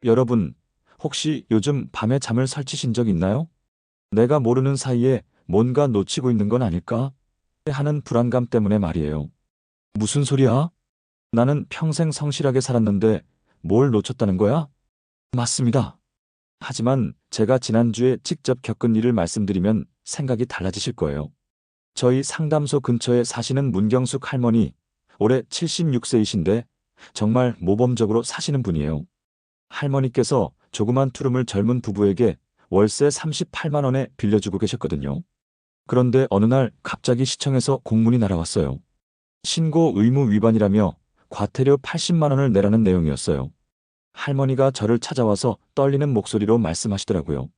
여러분, 혹시 요즘 밤에 잠을 설치신 적 있나요? 내가 모르는 사이에 뭔가 놓치고 있는 건 아닐까? 하는 불안감 때문에 말이에요. 무슨 소리야? 나는 평생 성실하게 살았는데 뭘 놓쳤다는 거야? 맞습니다. 하지만 제가 지난주에 직접 겪은 일을 말씀드리면 생각이 달라지실 거예요. 저희 상담소 근처에 사시는 문경숙 할머니, 올해 76세이신데 정말 모범적으로 사시는 분이에요. 할머니께서 조그만 투룸을 젊은 부부에게 월세 38만 원에 빌려주고 계셨거든요. 그런데 어느 날 갑자기 시청에서 공문이 날아왔어요. 신고 의무 위반이라며 과태료 80만 원을 내라는 내용이었어요. 할머니가 저를 찾아와서 떨리는 목소리로 말씀하시더라고요.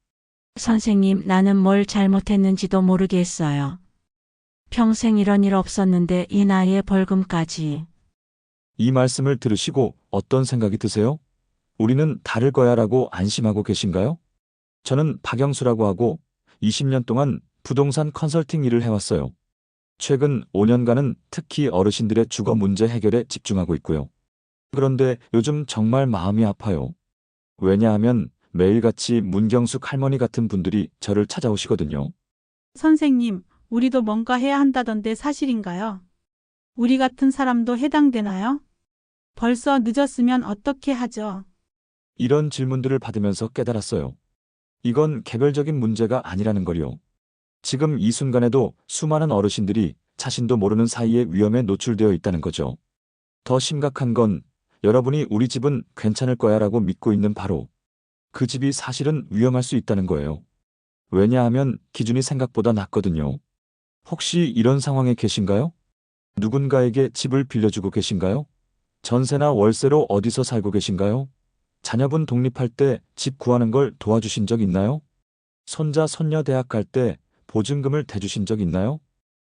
선생님, 나는 뭘 잘못했는지도 모르겠어요. 평생 이런 일 없었는데 이 나이에 벌금까지. 이 말씀을 들으시고 어떤 생각이 드세요? 우리는 다를 거야라고 안심하고 계신가요? 저는 박영수라고 하고 20년 동안 부동산 컨설팅 일을 해왔어요. 최근 5년간은 특히 어르신들의 주거 문제 해결에 집중하고 있고요. 그런데 요즘 정말 마음이 아파요. 왜냐하면 매일같이 문경숙 할머니 같은 분들이 저를 찾아오시거든요. 선생님, 우리도 뭔가 해야 한다던데 사실인가요? 우리 같은 사람도 해당되나요? 벌써 늦었으면 어떻게 하죠? 이런 질문들을 받으면서 깨달았어요. 이건 개별적인 문제가 아니라는 걸요. 지금 이 순간에도 수많은 어르신들이 자신도 모르는 사이에 위험에 노출되어 있다는 거죠. 더 심각한 건 여러분이 우리 집은 괜찮을 거야라고 믿고 있는 바로 그 집이 사실은 위험할 수 있다는 거예요. 왜냐하면 기준이 생각보다 낮거든요. 혹시 이런 상황에 계신가요? 누군가에게 집을 빌려주고 계신가요? 전세나 월세로 어디서 살고 계신가요? 자녀분 독립할 때 집 구하는 걸 도와주신 적 있나요? 손자, 손녀 대학 갈 때 보증금을 대주신 적 있나요?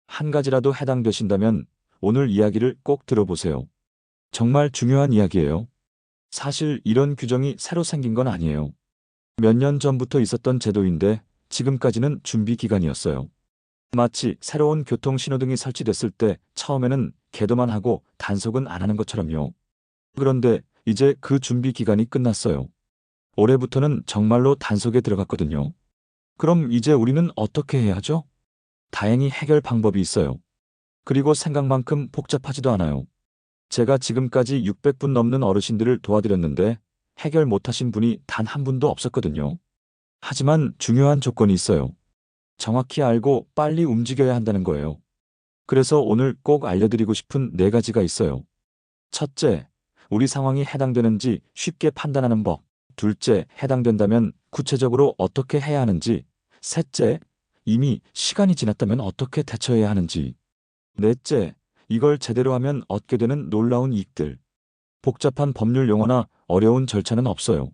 한 가지라도 해당되신다면 오늘 이야기를 꼭 들어보세요. 정말 중요한 이야기예요. 사실 이런 규정이 새로 생긴 건 아니에요. 몇 년 전부터 있었던 제도인데 지금까지는 준비 기간이었어요. 마치 새로운 교통신호등이 설치됐을 때 처음에는 개도만 하고 단속은 안 하는 것처럼요. 그런데 이제 그 준비 기간이 끝났어요. 올해부터는 정말로 단속에 들어갔거든요. 그럼 이제 우리는 어떻게 해야 하죠? 다행히 해결 방법이 있어요. 그리고 생각만큼 복잡하지도 않아요. 제가 지금까지 600분 넘는 어르신들을 도와드렸는데 해결 못하신 분이 단 한 분도 없었거든요. 하지만 중요한 조건이 있어요. 정확히 알고 빨리 움직여야 한다는 거예요. 그래서 오늘 꼭 알려드리고 싶은 네 가지가 있어요. 첫째, 우리 상황이 해당되는지 쉽게 판단하는 법. 둘째, 해당된다면 구체적으로 어떻게 해야 하는지. 셋째, 이미 시간이 지났다면 어떻게 대처해야 하는지. 넷째, 이걸 제대로 하면 얻게 되는 놀라운 이익들. 복잡한 법률 용어나 어려운 절차는 없어요.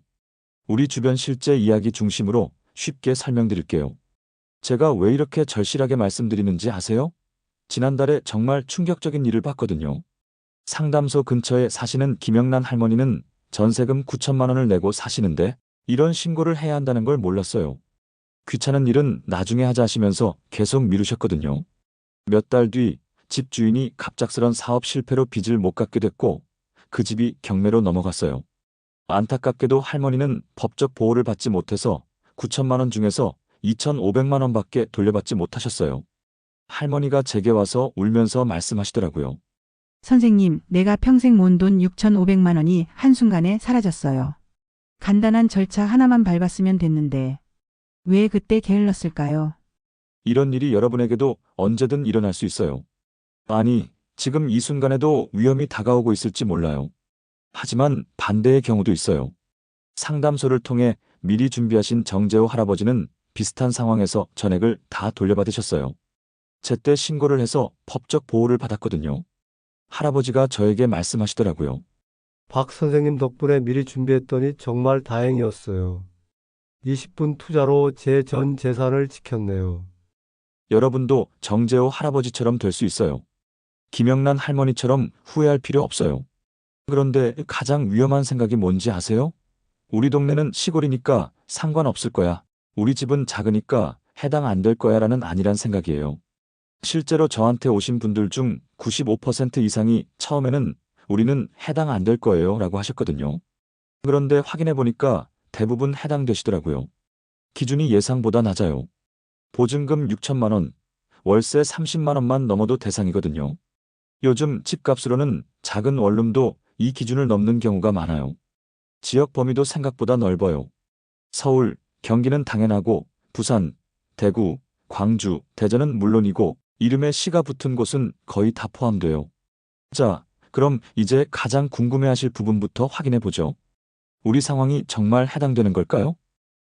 우리 주변 실제 이야기 중심으로 쉽게 설명드릴게요. 제가 왜 이렇게 절실하게 말씀드리는지 아세요? 지난달에 정말 충격적인 일을 봤거든요. 상담소 근처에 사시는 김영란 할머니는 전세금 9천만 원을 내고 사시는데 이런 신고를 해야 한다는 걸 몰랐어요. 귀찮은 일은 나중에 하자 하시면서 계속 미루셨거든요. 몇 달 뒤 집주인이 갑작스런 사업 실패로 빚을 못 갚게 됐고 그 집이 경매로 넘어갔어요. 안타깝게도 할머니는 법적 보호를 받지 못해서 9천만 원 중에서 2,500만 원밖에 돌려받지 못하셨어요. 할머니가 제게 와서 울면서 말씀하시더라고요. 선생님, 내가 평생 모은 돈 6,500만 원이 한순간에 사라졌어요. 간단한 절차 하나만 밟았으면 됐는데 왜 그때 게을렀을까요? 이런 일이 여러분에게도 언제든 일어날 수 있어요. 아니, 지금 이 순간에도 위험이 다가오고 있을지 몰라요. 하지만 반대의 경우도 있어요. 상담소를 통해 미리 준비하신 정재호 할아버지는 비슷한 상황에서 전액을 다 돌려받으셨어요. 제때 신고를 해서 법적 보호를 받았거든요. 할아버지가 저에게 말씀하시더라고요. 박 선생님 덕분에 미리 준비했더니 정말 다행이었어요. 20분 투자로 제 전 재산을 지켰네요. 여러분도 정재호 할아버지처럼 될 수 있어요. 김영란 할머니처럼 후회할 필요 없어요. 그런데 가장 위험한 생각이 뭔지 아세요? 우리 동네는 시골이니까 상관없을 거야. 우리 집은 작으니까 해당 안 될 거야 라는 아니란 생각이에요. 실제로 저한테 오신 분들 중 95% 이상이 처음에는 우리는 해당 안 될 거예요 라고 하셨거든요. 그런데 확인해 보니까 대부분 해당되시더라고요. 기준이 예상보다 낮아요. 보증금 6천만 원, 월세 30만 원만 넘어도 대상이거든요. 요즘 집값으로는 작은 원룸도 이 기준을 넘는 경우가 많아요. 지역 범위도 생각보다 넓어요. 서울, 경기는 당연하고 부산, 대구, 광주, 대전은 물론이고 이름에 시가 붙은 곳은 거의 다 포함돼요. 자, 그럼 이제 가장 궁금해하실 부분부터 확인해 보죠. 우리 상황이 정말 해당되는 걸까요?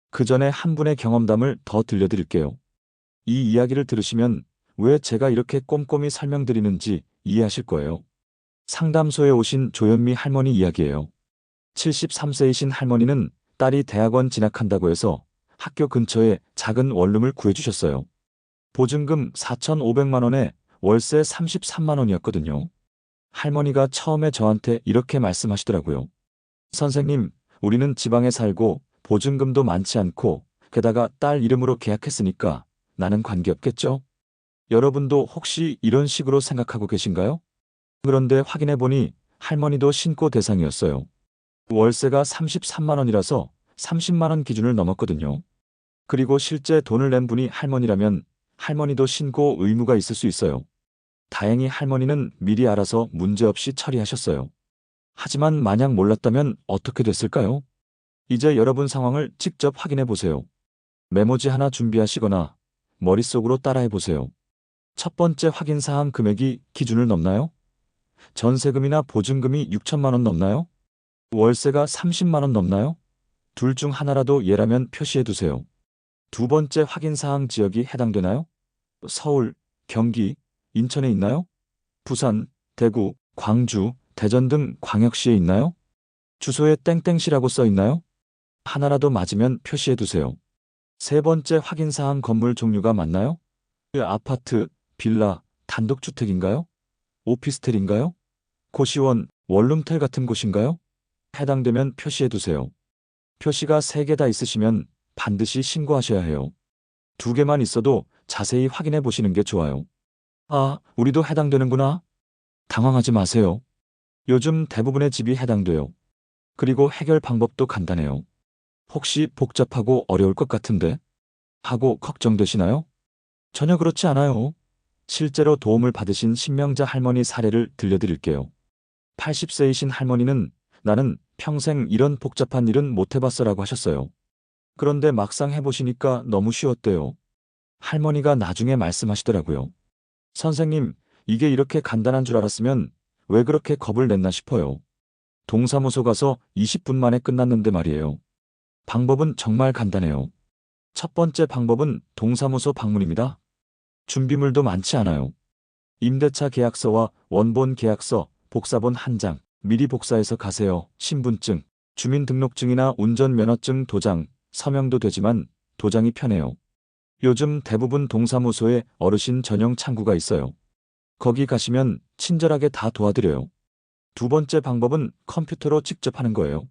그 전에 한 분의 경험담을 더 들려드릴게요. 이 이야기를 들으시면 왜 제가 이렇게 꼼꼼히 설명드리는지 이해하실 거예요. 상담소에 오신 조현미 할머니 이야기예요. 73세이신 할머니는 딸이 대학원 진학한다고 해서 학교 근처에 작은 원룸을 구해주셨어요. 보증금 4,500만 원에 월세 33만 원이었거든요. 할머니가 처음에 저한테 이렇게 말씀하시더라고요. 선생님, 우리는 지방에 살고 보증금도 많지 않고 게다가 딸 이름으로 계약했으니까 나는 관계없겠죠? 여러분도 혹시 이런 식으로 생각하고 계신가요? 그런데 확인해보니 할머니도 신고 대상이었어요. 월세가 33만 원이라서 30만 원 기준을 넘었거든요. 그리고 실제 돈을 낸 분이 할머니라면 할머니도 신고 의무가 있을 수 있어요. 다행히 할머니는 미리 알아서 문제없이 처리하셨어요. 하지만 만약 몰랐다면 어떻게 됐을까요? 이제 여러분 상황을 직접 확인해 보세요. 메모지 하나 준비하시거나 머릿속으로 따라해 보세요. 첫 번째 확인 사항 금액이 기준을 넘나요? 전세금이나 보증금이 6천만 원 넘나요? 월세가 30만 원 넘나요? 둘 중 하나라도 예라면 표시해 두세요. 두 번째 확인 사항 지역이 해당되나요? 서울, 경기, 인천에 있나요? 부산, 대구, 광주, 대전 등 광역시에 있나요? 주소에 땡땡시라고 써 있나요? 하나라도 맞으면 표시해 두세요. 세 번째 확인 사항 건물 종류가 맞나요? 아파트, 빌라, 단독주택인가요? 오피스텔인가요? 고시원, 원룸텔 같은 곳인가요? 해당되면 표시해 두세요. 표시가 3개 다 있으시면 반드시 신고하셔야 해요. 2개만 있어도 자세히 확인해 보시는 게 좋아요. 아, 우리도 해당되는구나. 당황하지 마세요. 요즘 대부분의 집이 해당돼요. 그리고 해결 방법도 간단해요. 혹시 복잡하고 어려울 것 같은데? 하고 걱정되시나요? 전혀 그렇지 않아요. 실제로 도움을 받으신 신명자 할머니 사례를 들려드릴게요. 80세이신 할머니는 나는 평생 이런 복잡한 일은 못 해봤어라고 하셨어요. 그런데 막상 해보시니까 너무 쉬웠대요. 할머니가 나중에 말씀하시더라고요. 선생님, 이게 이렇게 간단한 줄 알았으면 왜 그렇게 겁을 냈나 싶어요. 동사무소 가서 20분 만에 끝났는데 말이에요. 방법은 정말 간단해요. 첫 번째 방법은 동사무소 방문입니다. 준비물도 많지 않아요. 임대차 계약서와 원본 계약서, 복사본 1장, 미리 복사해서 가세요. 신분증, 주민등록증이나 운전면허증 도장, 서명도 되지만 도장이 편해요. 요즘 대부분 동사무소에 어르신 전용 창구가 있어요. 거기 가시면 친절하게 다 도와드려요. 두 번째 방법은 컴퓨터로 직접 하는 거예요.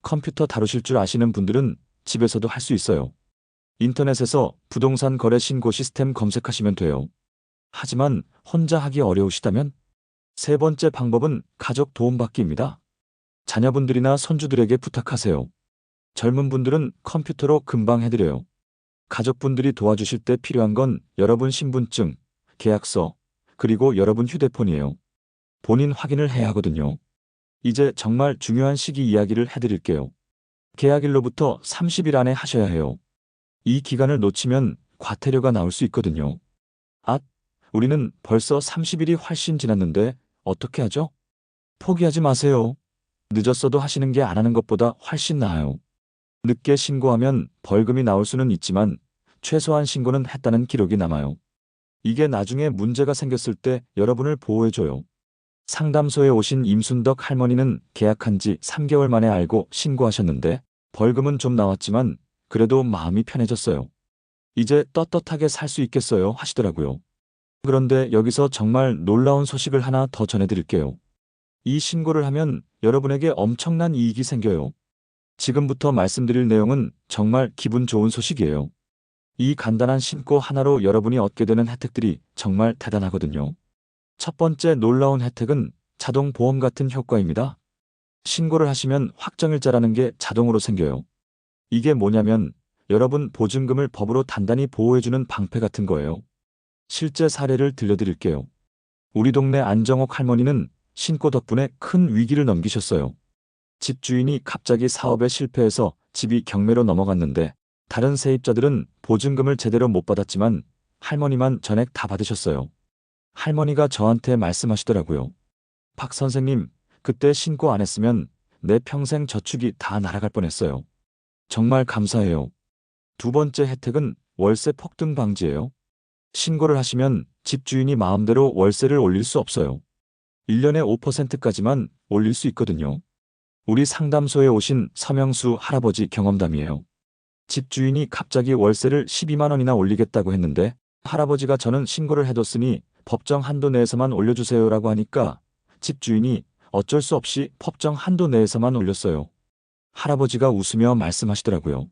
컴퓨터 다루실 줄 아시는 분들은 집에서도 할 수 있어요. 인터넷에서 부동산 거래 신고 시스템 검색하시면 돼요. 하지만 혼자 하기 어려우시다면? 세 번째 방법은 가족 도움받기입니다. 자녀분들이나 손주들에게 부탁하세요. 젊은 분들은 컴퓨터로 금방 해드려요. 가족분들이 도와주실 때 필요한 건 여러분 신분증, 계약서, 그리고 여러분 휴대폰이에요. 본인 확인을 해야 하거든요. 이제 정말 중요한 시기 이야기를 해드릴게요. 계약일로부터 30일 안에 하셔야 해요. 이 기간을 놓치면 과태료가 나올 수 있거든요. 아, 우리는 벌써 30일이 훨씬 지났는데 어떻게 하죠? 포기하지 마세요. 늦었어도 하시는 게 안 하는 것보다 훨씬 나아요. 늦게 신고하면 벌금이 나올 수는 있지만 최소한 신고는 했다는 기록이 남아요. 이게 나중에 문제가 생겼을 때 여러분을 보호해줘요. 상담소에 오신 임순덕 할머니는 계약한 지 3개월 만에 알고 신고하셨는데 벌금은 좀 나왔지만 그래도 마음이 편해졌어요. 이제 떳떳하게 살 수 있겠어요 하시더라고요. 그런데 여기서 정말 놀라운 소식을 하나 더 전해드릴게요. 이 신고를 하면 여러분에게 엄청난 이익이 생겨요. 지금부터 말씀드릴 내용은 정말 기분 좋은 소식이에요. 이 간단한 신고 하나로 여러분이 얻게 되는 혜택들이 정말 대단하거든요. 첫 번째 놀라운 혜택은 자동 보험 같은 효과입니다. 신고를 하시면 확정일자라는 게 자동으로 생겨요. 이게 뭐냐면 여러분 보증금을 법으로 단단히 보호해주는 방패 같은 거예요. 실제 사례를 들려드릴게요. 우리 동네 안정옥 할머니는 신고 덕분에 큰 위기를 넘기셨어요. 집주인이 갑자기 사업에 실패해서 집이 경매로 넘어갔는데 다른 세입자들은 보증금을 제대로 못 받았지만 할머니만 전액 다 받으셨어요. 할머니가 저한테 말씀하시더라고요. 박 선생님, 그때 신고 안 했으면 내 평생 저축이 다 날아갈 뻔했어요. 정말 감사해요. 두 번째 혜택은 월세 폭등 방지예요. 신고를 하시면 집주인이 마음대로 월세를 올릴 수 없어요. 1년에 5%까지만 올릴 수 있거든요. 우리 상담소에 오신 서명수 할아버지 경험담이에요. 집주인이 갑자기 월세를 12만 원이나 올리겠다고 했는데 할아버지가 저는 신고를 해뒀으니 법정 한도 내에서만 올려주세요라고 하니까 집주인이 어쩔 수 없이 법정 한도 내에서만 올렸어요. 할아버지가 웃으며 말씀하시더라고요.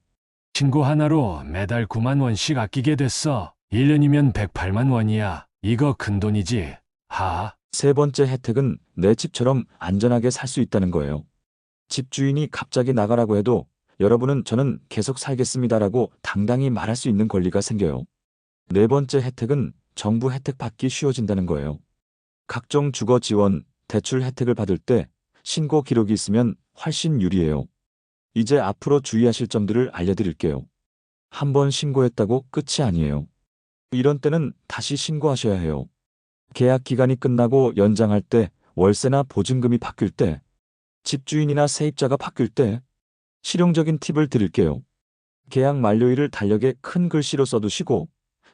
신고 하나로 매달 9만 원씩 아끼게 됐어. 1년이면 108만 원이야. 이거 큰돈이지. 하. 세 번째 혜택은 내 집처럼 안전하게 살 수 있다는 거예요. 집주인이 갑자기 나가라고 해도 여러분은 저는 계속 살겠습니다라고 당당히 말할 수 있는 권리가 생겨요. 네 번째 혜택은 정부 혜택 받기 쉬워진다는 거예요. 각종 주거 지원, 대출 혜택을 받을 때 신고 기록이 있으면 훨씬 유리해요. 이제 앞으로 주의하실 점들을 알려드릴게요. 한 번 신고했다고 끝이 아니에요. 이런 때는 다시 신고하셔야 해요. 계약 기간이 끝나고 연장할 때, 월세나 보증금이 바뀔 때, 집주인이나 세입자가 바뀔 때, 실용적인 팁을 드릴게요. 계약 만료일을 달력에 큰 글씨로 써두시고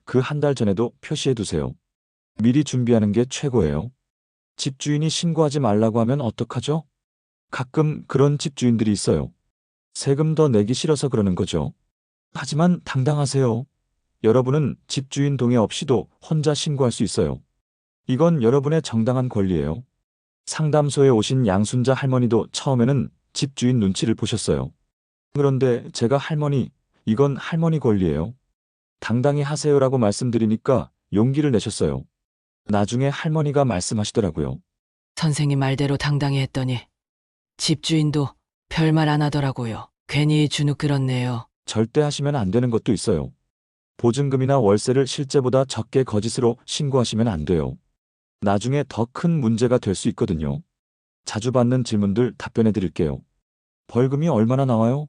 그 한 달 전에도 표시해 두세요. 미리 준비하는 게 최고예요. 집주인이 신고하지 말라고 하면 어떡하죠? 가끔 그런 집주인들이 있어요. 세금 더 내기 싫어서 그러는 거죠. 하지만 당당하세요. 여러분은 집주인 동의 없이도 혼자 신고할 수 있어요. 이건 여러분의 정당한 권리예요. 상담소에 오신 양순자 할머니도 처음에는 집주인 눈치를 보셨어요. 그런데 제가 할머니, 이건 할머니 권리예요. 당당히 하세요라고 말씀드리니까 용기를 내셨어요. 나중에 할머니가 말씀하시더라고요. 선생님 말대로 당당히 했더니 집주인도 별말 안 하더라고요. 괜히 주눅 들었네요. 절대 하시면 안 되는 것도 있어요. 보증금이나 월세를 실제보다 적게 거짓으로 신고하시면 안 돼요. 나중에 더 큰 문제가 될 수 있거든요. 자주 받는 질문들 답변해 드릴게요. 벌금이 얼마나 나와요?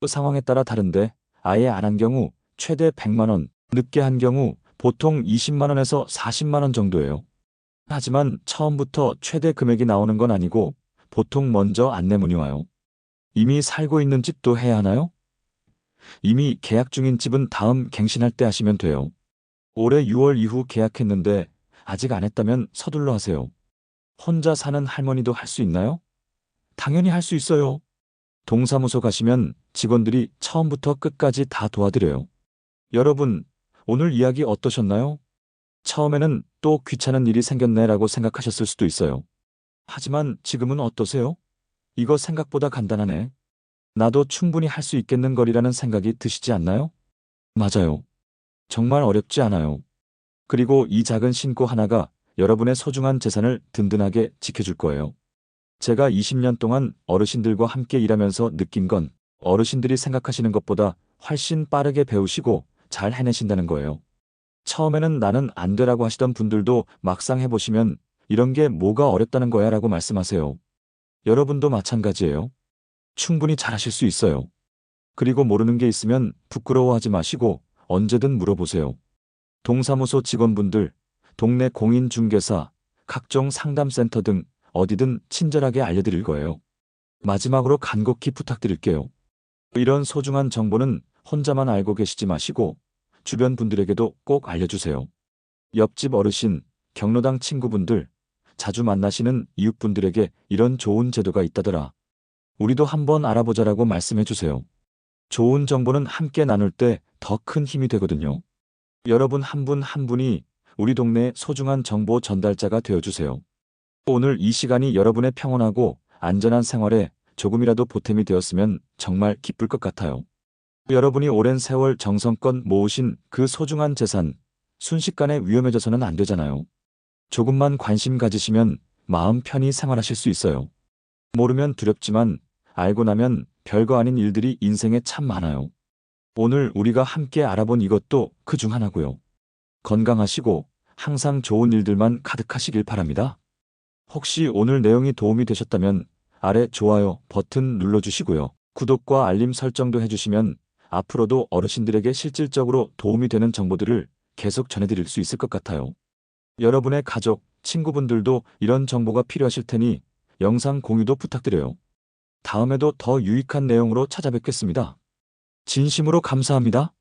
그 상황에 따라 다른데 아예 안 한 경우 최대 100만 원, 늦게 한 경우 보통 20만 원에서 40만 원 정도예요. 하지만 처음부터 최대 금액이 나오는 건 아니고 보통 먼저 안내문이 와요. 이미 살고 있는 집도 해야 하나요? 이미 계약 중인 집은 다음 갱신할 때 하시면 돼요. 올해 6월 이후 계약했는데 아직 안 했다면 서둘러 하세요. 혼자 사는 할머니도 할 수 있나요? 당연히 할 수 있어요. 동사무소 가시면 직원들이 처음부터 끝까지 다 도와드려요. 여러분, 오늘 이야기 어떠셨나요? 처음에는 또 귀찮은 일이 생겼네라고 생각하셨을 수도 있어요. 하지만 지금은 어떠세요? 이거 생각보다 간단하네. 나도 충분히 할 수 있겠는 거리라는 생각이 드시지 않나요? 맞아요. 정말 어렵지 않아요. 그리고 이 작은 신고 하나가 여러분의 소중한 재산을 든든하게 지켜줄 거예요. 제가 20년 동안 어르신들과 함께 일하면서 느낀 건 어르신들이 생각하시는 것보다 훨씬 빠르게 배우시고 잘 해내신다는 거예요. 처음에는 나는 안 되라고 하시던 분들도 막상 해보시면 이런 게 뭐가 어렵다는 거야 라고 말씀하세요. 여러분도 마찬가지예요. 충분히 잘하실 수 있어요. 그리고 모르는 게 있으면 부끄러워하지 마시고 언제든 물어보세요. 동사무소 직원분들, 동네 공인중개사, 각종 상담센터 등 어디든 친절하게 알려드릴 거예요. 마지막으로 간곡히 부탁드릴게요. 이런 소중한 정보는 혼자만 알고 계시지 마시고 주변 분들에게도 꼭 알려주세요. 옆집 어르신, 경로당 친구분들, 자주 만나시는 이웃분들에게 이런 좋은 제도가 있다더라. 우리도 한번 알아보자라고 말씀해 주세요. 좋은 정보는 함께 나눌 때 더 큰 힘이 되거든요. 여러분 한 분 한 분이 우리 동네의 소중한 정보 전달자가 되어주세요. 오늘 이 시간이 여러분의 평온하고 안전한 생활에 조금이라도 보탬이 되었으면 정말 기쁠 것 같아요. 여러분이 오랜 세월 정성껏 모으신 그 소중한 재산, 순식간에 위험해져서는 안 되잖아요. 조금만 관심 가지시면 마음 편히 생활하실 수 있어요. 모르면 두렵지만 알고 나면 별거 아닌 일들이 인생에 참 많아요. 오늘 우리가 함께 알아본 이것도 그중 하나고요. 건강하시고 항상 좋은 일들만 가득하시길 바랍니다. 혹시 오늘 내용이 도움이 되셨다면 아래 좋아요 버튼 눌러주시고요. 구독과 알림 설정도 해주시면 앞으로도 어르신들에게 실질적으로 도움이 되는 정보들을 계속 전해드릴 수 있을 것 같아요. 여러분의 가족, 친구분들도 이런 정보가 필요하실 테니 영상 공유도 부탁드려요. 다음에도 더 유익한 내용으로 찾아뵙겠습니다. 진심으로 감사합니다.